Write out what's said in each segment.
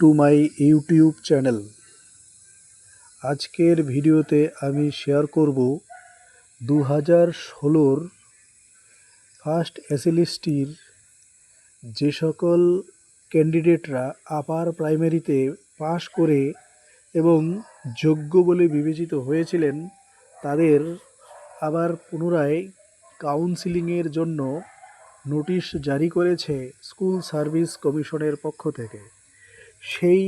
To my YouTube channel. আজকের ভিডিওতে আমি শেয়ার করব 2016 ফার্স্ট এসএলএসটির যে সকল ক্যান্ডিডেটরা আপার প্রাইমারিতে পাশ করে এবং যোগ্য বলে বিবেচিত হয়েছিলেন, তাদের আবার পুনরায় কাউন্সিলিংয়ের জন্য নোটিশ জারি করেছে স্কুল সার্ভিস কমিশনের পক্ষ থেকে। সেই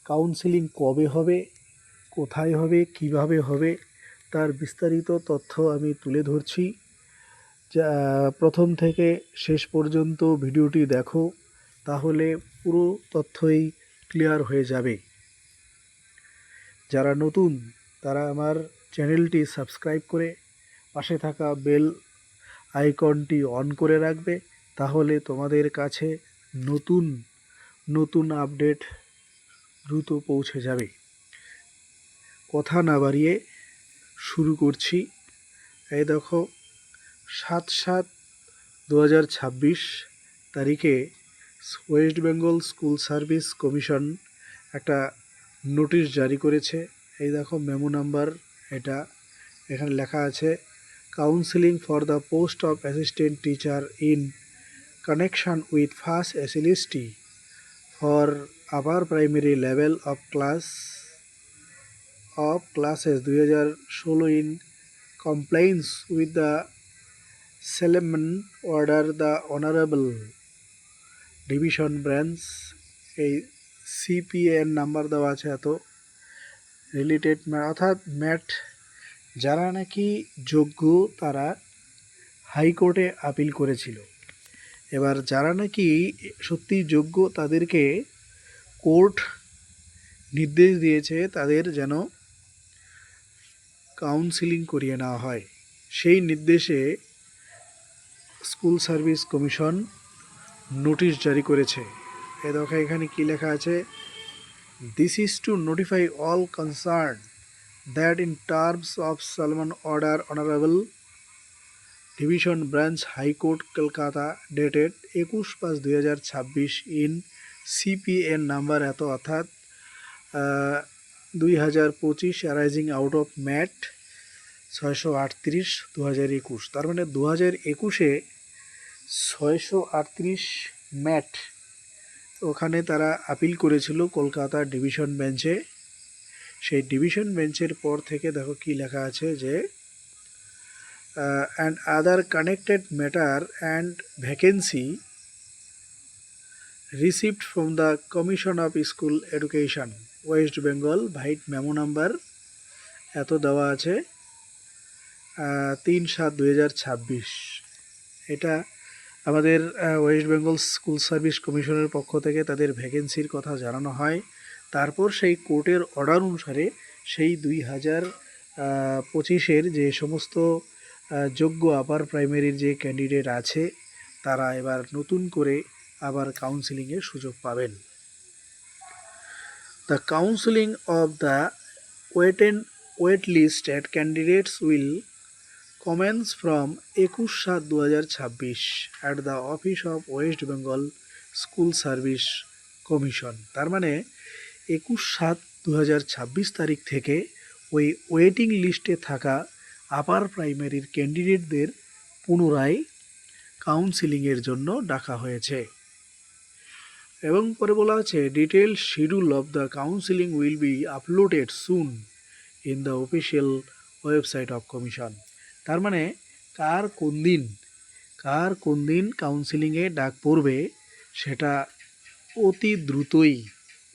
কাউন্সিলিং কবে হবে, কোথায় হবে, কিভাবে হবে, তার বিস্তারিত তথ্য আমি তুলে ধরছি। প্রথম থেকে শেষ পর্যন্ত ভিডিওটি দেখো, তাহলে পুরো তথ্যই ক্লিয়ার হয়ে যাবে। যারা নতুন তারা আমার চ্যানেলটি সাবস্ক্রাইব করে পাশে থাকা বেল আইকনটি অন করে রাখবে, তাহলে তোমাদের কাছে নতুন নতুন আপডেট দ্রুত পৌঁছে যাবে। কথা না বাড়িয়ে শুরু করছি। এই দেখো, 7/7/2026 তারিখে West Bengal school service commission একটা নোটিশ জারি করেছে। এই দেখো, মেমো নাম্বার এটা, এখানে লেখা আছে counselling for the post of assistant teacher in connection with first SLST for upper primary level of classes 2016 in compliance with the Salmon Order the Honorable Division Branch এই CPN number দেওয়া আছে। এত related অর্থাৎ mat যারা নাকি যোগ্য তারা হাইকোর্টে আপিল করেছিল। এবার যারা নাকি সত্যি যোগ্য তাদেরকে কোর্ট নির্দেশ দিয়েছে তাদের যেন কাউন্সিলিং করিয়ে নেওয়া হয়। সেই নির্দেশে স্কুল সার্ভিস কমিশন নোটিশ জারি করেছে। এ দেখো, এখানে কি লেখা আছে, this is to notify all concern that in terms of Salman order honourable division branch high court Kolkata dated 21/5/2026 in CPN number এত, অর্থাৎ 2025 অ্যারাইজিং আউট অফ ম্যাট 638/2021। তার মানে 2021-এ 638 ম্যাট ওখানে তারা আপিল করেছিল কলকাতা ডিভিশন বেঞ্চে। সেই ডিভিশন বেঞ্চের পর থেকে দেখো কি লেখা আছে যে and other connected matter and vacancy received from the Commission of School Education West Bengal white memo number এত দেওয়া আছে 3/7/2026। এটা আমাদের ওয়েস্ট বেঙ্গল স্কুল সার্ভিস কমিশনের পক্ষ থেকে তাদের ভ্যাকেন্সির কথা জানানো হয়। তারপর সেই কোর্টের অর্ডার অনুসারে সেই 2025-এর যে সমস্ত যোগ্য আপার প্রাইমারির যে ক্যান্ডিডেট আছে তারা এবার নতুন করে আবার কাউন্সিলিংয়ের সুযোগ পাবেন। The counselling of the wait listed candidates will commence from 21/7/2026 at the office of West Bengal school service commission. তার মানে 21/7/2026 তারিখ থেকে ওই ওয়েটিং লিস্টে থাকা আপার প্রাইমারির ক্যান্ডিডেটদের পুনরায় কাউন্সিলিংয়ের জন্য ডাকা হয়েছে। এবং পরে বলা আছে detail schedule of the counselling will be uploaded soon in the official website of commission. তার মানে কার কোন দিন কাউন্সিলিংয়ে ডাক পড়বে সেটা অতি দ্রুতই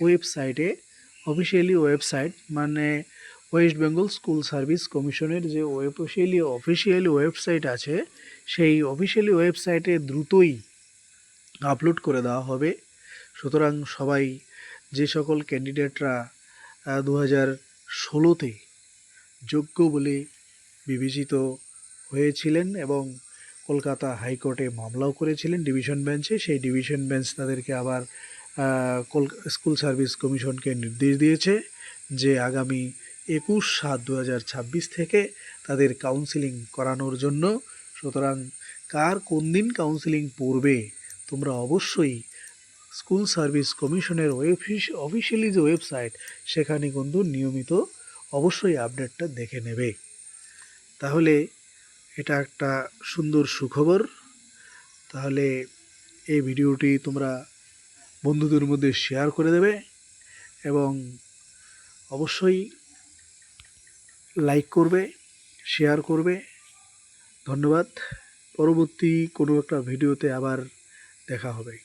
ওয়েবসাইটে, অফিসিয়ালি ওয়েবসাইট মানে ওয়েস্ট বেঙ্গল স্কুল সার্ভিস কমিশনের যে অফিসিয়ালি ওয়েবসাইট আছে সেই অফিসিয়ালি ওয়েবসাইটে দ্রুতই আপলোড করে দেওয়া হবে। সুতরাং সবাই যে সকল ক্যান্ডিডেটরা 2016-তে যোগ্য বলে বিবেচিত হয়েছিলেন এবং কলকাতা হাইকোর্টে মামলাও করেছিলেন ডিভিশন বেঞ্চে, সেই ডিভিশন বেঞ্চ তাদেরকে আবার স্কুল সার্ভিস কমিশনকে নির্দেশ দিয়েছে যে আগামী 21/7/2026 থেকে তাদের কাউন্সিলিং করানোর জন্য। সুতরাং কার কোন দিন কাউন্সিলিং পড়বে তোমরা অবশ্যই স্কুল সার্ভিস কমিশনের অফিসিয়ালি যে ওয়েবসাইট, সেখানে কিন্তু নিয়মিত অবশ্যই আপডেটটা দেখে নেবে। তাহলে এটা একটা সুন্দর সুখবর। তাহলে এই ভিডিওটি তোমরা বন্ধুদের মধ্যে শেয়ার করে দেবে এবং অবশ্যই লাইক করবে, শেয়ার করবে। ধন্যবাদ। পরবর্তী কোনো একটা ভিডিওতে আবার দেখা হবে।